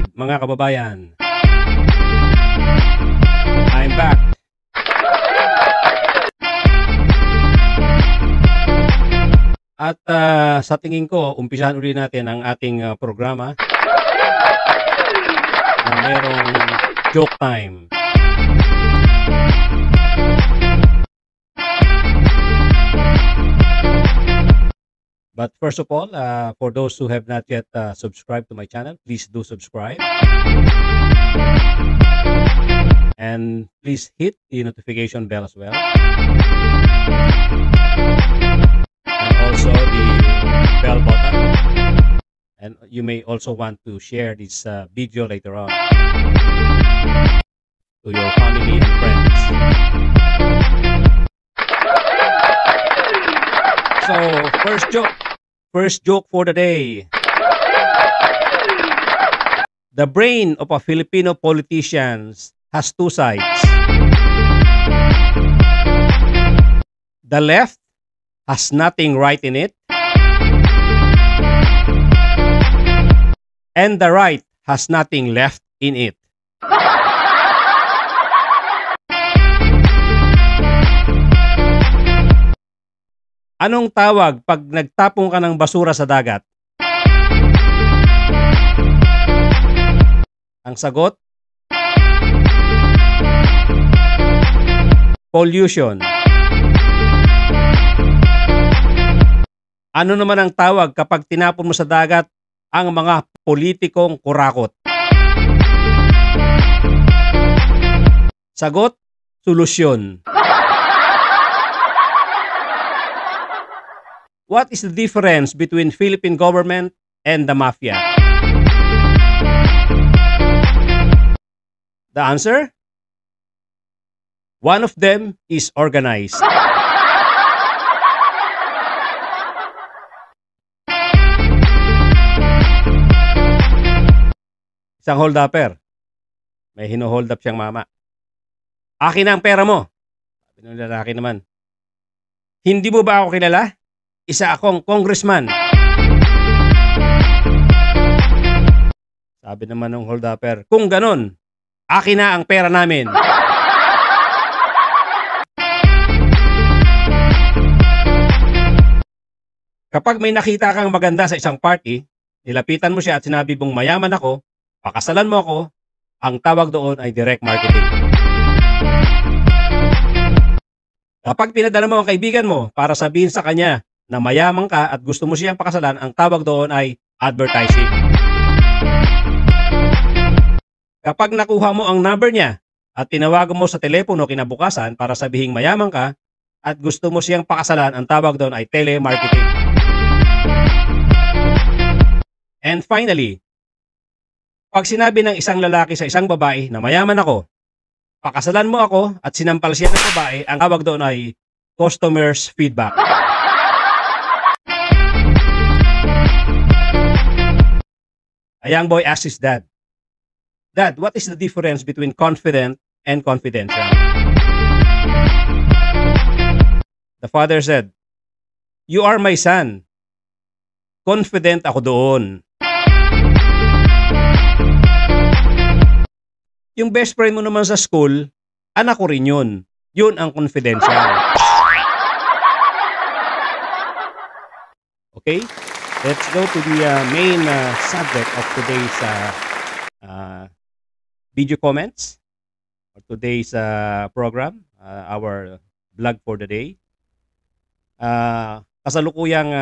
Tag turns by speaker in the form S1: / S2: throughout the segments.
S1: kapatid, mga kababayan. I'm back. At sa tingin ko, umpisahan ulit natin ang ating programa na merong joke time. But first of all, for those who have not yet subscribed to my channel, please do subscribe. And please hit the notification bell as well. And also the bell button. And you may also want to share this video later on to your family and friends. So, first joke for the day. The brain of a Filipino politician has two sides. The left has nothing right in it, and the right has nothing left in it. Anong tawag pag nagtapong ka ng basura sa dagat? Ang sagot? Pollution. Ano naman ang tawag kapag tinapon mo sa dagat ang mga politikong kurakot? Sagot? Solusyon. What is the difference between Philippine government and the mafia? The answer? One of them is organized. Isang hold-upper. May hino-hold up siyang mama. Akin na ang pera mo. Sabi ng lalaki naman. Hindi mo ba ako kilala? Isa akong congressman. Sabi naman ng hold-upper, kung ganon, akin na ang pera namin. Kapag may nakita kang maganda sa isang party, nilapitan mo siya at sinabi mong mayaman ako, pakasalan mo ako, ang tawag doon ay direct marketing. Kapag pinadala mo ang kaibigan mo para sabihin sa kanya na mayaman ka at gusto mo siyang pakasalan, ang tawag doon ay advertising. Kapag nakuha mo ang number niya at tinawagan mo sa telepono kinabukasan para sabihing mayaman ka at gusto mo siyang pakasalan, ang tawag doon ay telemarketing. And finally, pag sinabi ng isang lalaki sa isang babae na mayaman ako, pakasalan mo ako at sinampal siya ng babae, ang tawag doon ay customer's feedback. A young boy asks his dad, Dad, what is the difference between confident and confidential? The father said, You are my son. Confident ako doon. Yung best friend mo naman sa school, anak ko rin yun. Yun ang confidential. Okay? Let's go to the main subject of today's video comments for today's program, our vlog for the day. Kasalukuyang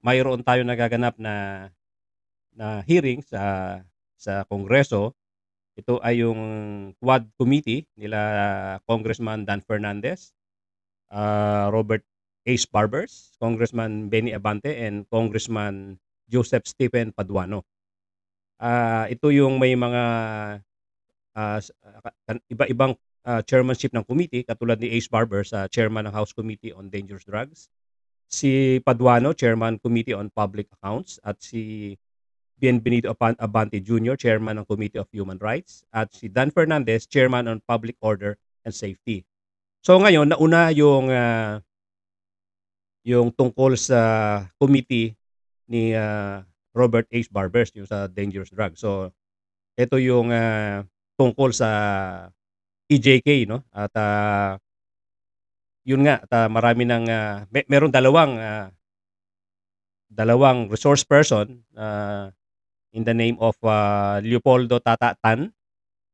S1: mayroon tayo nagaganap na hearing sa Kongreso. Ito ay yung Quad Committee nila Congressman Dan Fernandez, Robert Ace Barbers, Congressman Benny Abante, and Congressman Joseph Stephen Paduano. Ito yung may mga iba-ibang chairmanship ng committee, katulad ni Ace Barbers, chairman ng House Committee on Dangerous Drugs, si Paduano, chairman Committee on Public Accounts, at si Bienvenido Abante Jr., chairman ng Committee of Human Rights, at si Dan Fernandez, chairman on Public Order and Safety. So ngayon, nauna yung tungkol sa committee ni Robert H. Barbers, yung sa dangerous drugs. So Ito yung, tungkol sa EJK 'no at, yun nga at, marami ng, merong dalawang resource person, in the name of, Leopoldo Tata Tan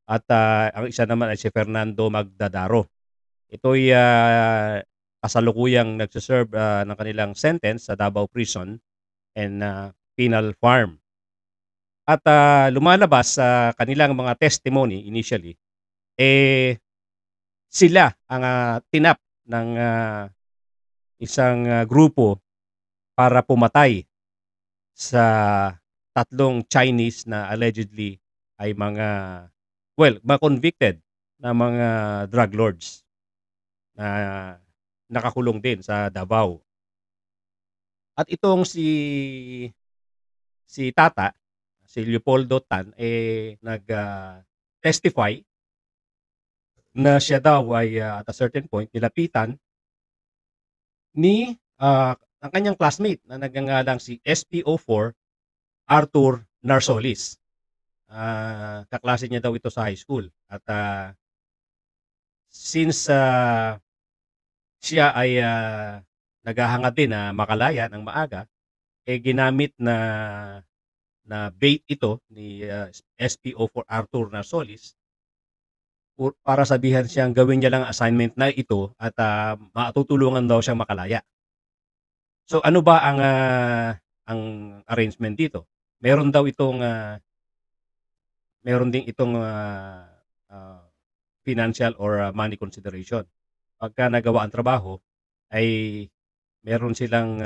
S1: at, ang isa naman ay si Fernando Magdadaro. Ito'y, kasalukuyang nagse-serve, ng kanilang sentence sa Davao Prison and, Penal Farm. At, lumalabas sa kanilang mga testimony initially, eh, sila ang, tinap ng, isang, grupo para pumatay sa tatlong Chinese na allegedly ay mga convicted na mga drug lords na nakakulong din sa Davao. At itong si Tata, si Leopoldo Tan, testify na siya daw ay, at a certain point nilapitan ni, ang kanyang classmate na nagngangalang si SPO4 Arthur Narsolis. Kaklase niya daw ito sa high school at, since, siya ay, naghahangad din na makalaya ng maaga, ginamit na bait ito ni, SPO4 Arthur Narsolis para sabihan siyang gawin niya lang ang assignment na ito at, matutulungan daw siyang makalaya. So ano ba ang arrangement dito? Meron daw itong, meron ding itong, financial or, money consideration. Pagka nagawa ang trabaho ay meron silang,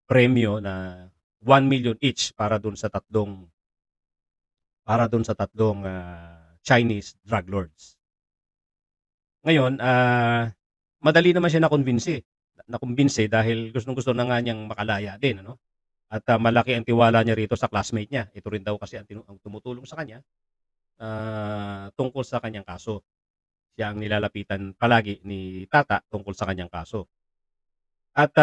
S1: premyo na 1,000,000 each para dun sa tatlong, Chinese drug lords. Ngayon, madali naman siya nakumbinsi dahil gustong-gusto na nga niyang makalaya din ano, at, malaki ang tiwala niya rito sa classmate niya. Ito rin daw kasi ang tumutulong sa kanya, tungkol sa kanyang kaso. Siya ang nilalapitan palagi ni Tata tungkol sa kanyang kaso. At,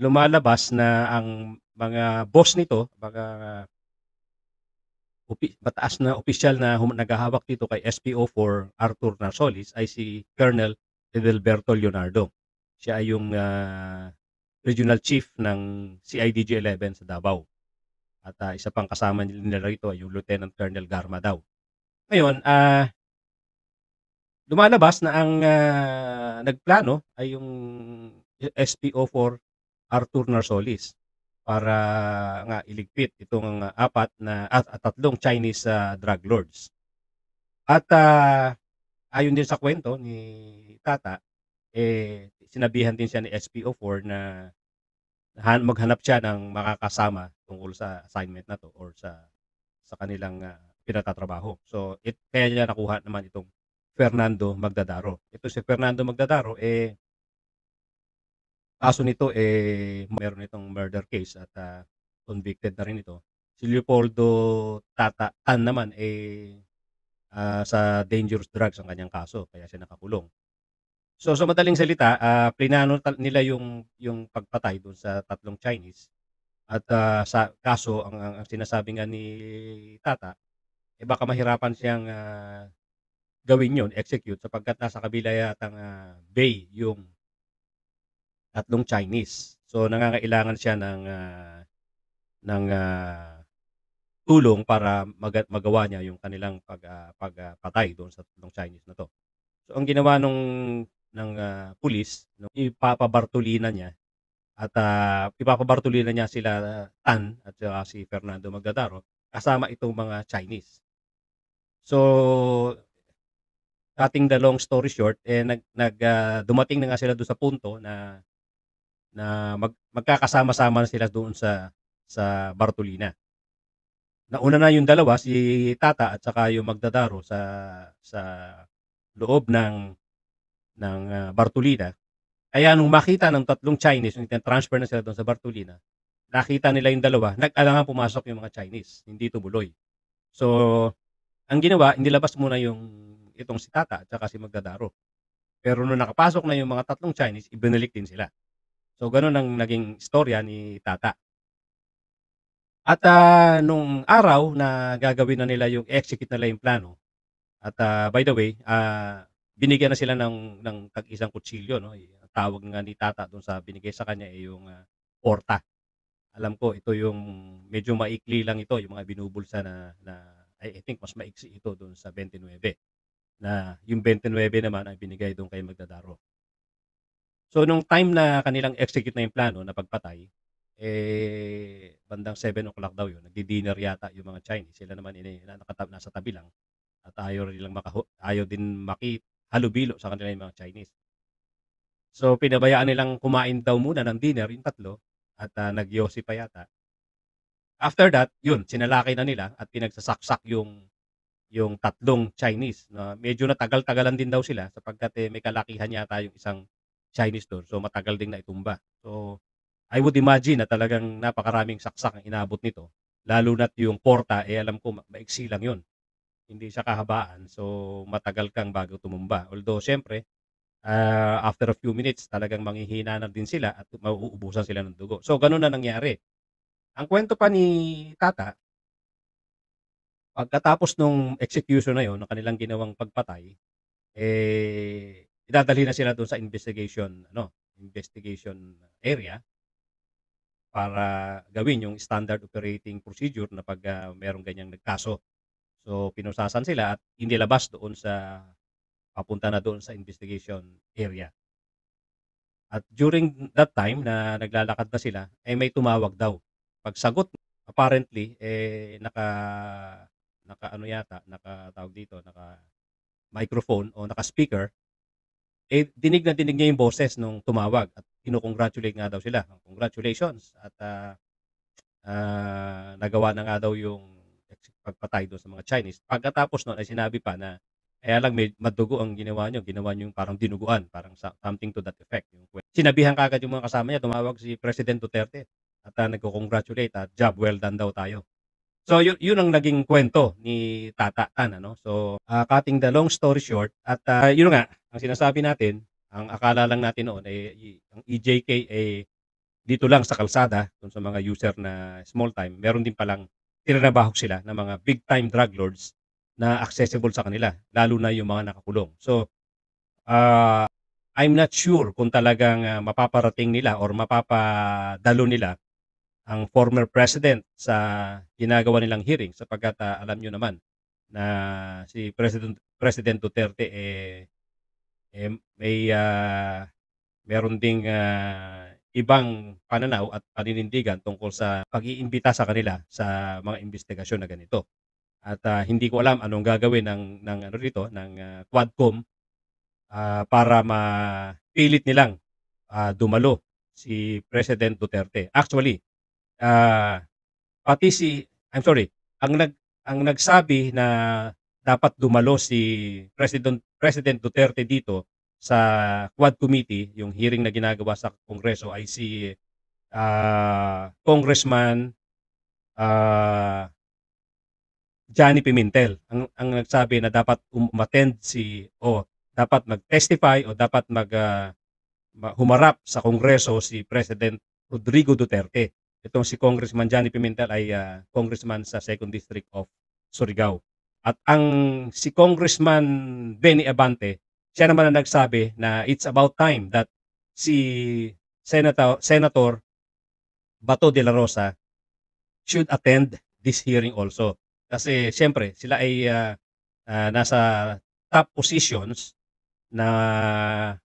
S1: lumalabas na ang mga boss nito, mataas na opisyal na naghahawak dito kay SPO4 Arthur Narsolis ay si Colonel Edelberto Leonardo. Siya ay yung, regional chief ng CIDG-11 sa Davao. At, isa pang kasama nila rito ay yung Lieutenant Colonel Garma daw. Ngayon, lumalabas na ang, nagplano ay yung SPO4 Arthur Narsolis para nga iligpit itong tatlong Chinese, drug lords. At, ayon din sa kwento ni Tata, sinabihan din siya ni SPO4 na maghanap siya ng makakasama tungkol sa assignment na 'to or sa kanilang, pinagtatrabaho. So, kaya niya nakuha naman itong Fernando Magdadaro. Ito si Fernando Magdadaro, kaso nito, meron itong murder case at, convicted na rin ito. Si Leopoldo Tan naman, sa dangerous drugs ang kanyang kaso kaya siya nakakulong. So, sa madaling salita, plinano nila yung pagpatay dun sa tatlong Chinese at, sa kaso ang sinasabi nga ni Tata, baka mahirapan siyang, gawin yun, execute sapagkat nasa kabila yatang, bay yung tatlong Chinese. So, nangangailangan siya ng tulong para magawa niya yung kanilang pagpatay doon sa tatlong Chinese na 'to. So, ang ginawa ng pulis 'no, ipapabartolina niya at, ipapabartolina niya sila Tan at saka si Fernando Magdadaro kasama itong mga Chinese. So, cutting the long story short, dumating na nga sila do'n sa punto na magkakasama-sama na sila doon sa Bartolina. Nauna na yung dalawa, si Tata at saka yung Magdadaro sa loob ng Bartolina. Kaya nung makita ng tatlong Chinese, nung transfer na sila doon sa Bartolina, nakita nila yung dalawa, nag-alangan pumasok yung mga Chinese, hindi tumuloy. So, ang ginawa, inilabas muna itong si Tata at saka si Magdadaro. Pero nung nakapasok na yung mga tatlong Chinese, ibinalik din sila. So, gano'n ang naging istorya ni Tata. At nung araw na gagawin na nila yung execute nila yung plano at by the way, binigyan na sila ng tag-isang kutsilyo, no? Ang tawag nga ni Tata doon sa binigay sa kanya ay yung porta. Alam ko ito yung medyo maikli lang ito, yung mga binubulsa na I think mas maiksi ito doon sa 29 na yung 29 naman ay binigay doon kay Magdadaro. So nung time na kanilang execute na yung plano na pagpatay, bandang 7 o'clock daw yun, nagdi-dinner yata yung mga Chinese. Sila naman nasa tabi lang at ayaw din makihalubilo sa kanila yung mga Chinese. So pinabayaan nilang kumain daw muna ng dinner yung tatlo at nagyosi pa yata. After that, yun, sinalakay na nila at pinagsasaksak yung tatlong Chinese na medyo natagal-tagalan din daw sila sapagkat may kalakihan yata yung isang Chinese doon. So matagal ding naitumba. So I would imagine na talagang napakaraming saksak ang inabot nito. Lalo na't yung porta, alam ko maiksi lang yun. Hindi siya kahabaan. So matagal kang bago tumumba. Although syempre, after a few minutes, talagang manghihina na din sila at mauubusan sila ng dugo. So ganun na nangyari. Ang kwento pa ni Tata, pagkatapos nung execution na yon ng kanilang ginawang pagpatay, idadalhin na sila doon sa investigation area para gawin yung standard operating procedure na pag merong ganyang nagkaso. So pinusasan sila at inilabas doon papunta na doon sa investigation area. At during that time na naglalakad na sila, may tumawag daw. Pagsagot, apparently, naka ano yata, tawag dito, naka microphone o naka speaker, dinig na dinig niya yung boses nung tumawag at kino-congratulate nga daw sila. Congratulations at nagawa na nga daw yung pagpatay doon sa mga Chinese. Pagkatapos noon ay sinabi pa na kaya lang madugo ang ginawa niyo yung parang dinuguan, parang something to that effect. Sinabihan kagad yung mga kasama niya, tumawag si President Duterte at nagko-congratulate at job well done daw tayo. So yun ang naging kwento ni Tata Tan, ano? So cutting the long story short at yun nga ang sinasabi natin, ang akala lang natin noon ay ang EJK dito lang sa kalsada dun sa mga user na small time, meron din palang tinatahak sila ng mga big time drug lords na accessible sa kanila, lalo na yung mga nakakulong. So I'm not sure kung talagang mapaparating nila or mapapadalo nila ang former president sa ginagawa nilang hearing sapagkat alam nyo naman na si President Duterte meron ding ibang pananaw at paninindigan tungkol sa pag-iimbita sa kanila sa mga investigasyon na ganito. At hindi ko alam anong gagawin ng ano dito ng Quadcom para mapilit nilang dumalo si President Duterte. Actually, pati I'm sorry, ang nagsabi na dapat dumalo si President Duterte dito sa Quad Committee, yung hearing na ginagawa sa Kongreso ay si Congressman Johnny Pimentel. Ang nagsabi na dapat umattend dapat mag-testify o dapat humarap sa Kongreso si President Rodrigo Duterte. Itong si Congressman Johnny Pimentel ay congressman sa 2nd District of Surigao. At si Congressman Benny Abante, siya naman ang nagsabi na it's about time that si Senator Bato de la Rosa should attend this hearing also. Kasi siyempre, sila ay nasa top positions na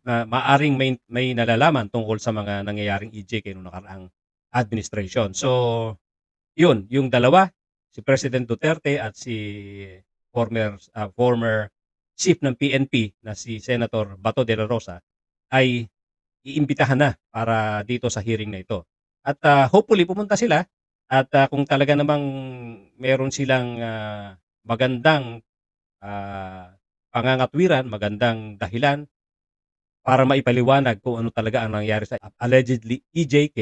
S1: maaring may nalalaman tungkol sa mga nangyayaring EJK noong nakaraang administration. So, yun, yung dalawa, si President Duterte at si former chief ng PNP na si Senator Bato de la Rosa ay iimbitahan na para dito sa hearing na ito. At hopefully pumunta sila at kung talaga namang meron silang magandang pangangatwiran, magandang dahilan para maipaliwanag kung ano talaga ang nangyari sa allegedly EJK,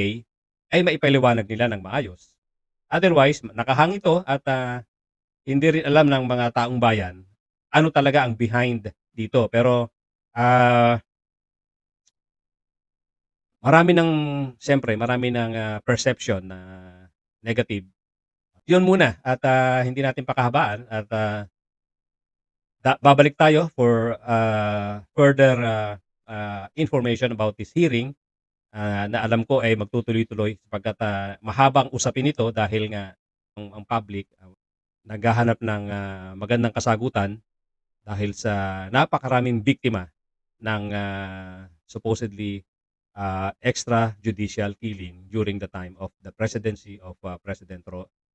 S1: ay maipaliwanag nila ng maayos. Otherwise, nakahang ito at hindi rin alam ng mga taong bayan ano talaga ang behind dito. Pero marami ng perception na negative. Yun muna at hindi natin pakahabaan at babalik tayo for further information about this hearing na alam ko ay magtutuloy-tuloy sapagkat mahabang usapin ito dahil nga ang public naghahanap ng magandang kasagutan dahil sa napakaraming biktima ng supposedly extrajudicial killing during the time of the presidency of President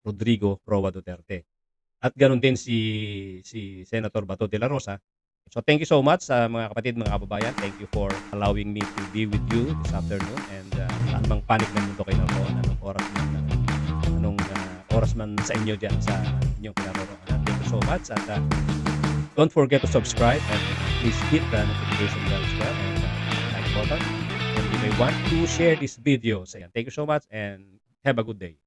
S1: Rodrigo Roa Duterte. At ganoon din si Senator Bato de la Rosa. So thank you so much mga kapatid, mga kababayan. Thank you for allowing me to be with you this afternoon and saan mang panig ng mundo kayo naroon, anong oras man sa inyo diyan sa inyong kinaroroonan. Thank you so much at don't forget to subscribe and please hit the notification bell as well and like button. And you may want to share this video. So, thank you so much and have a good day.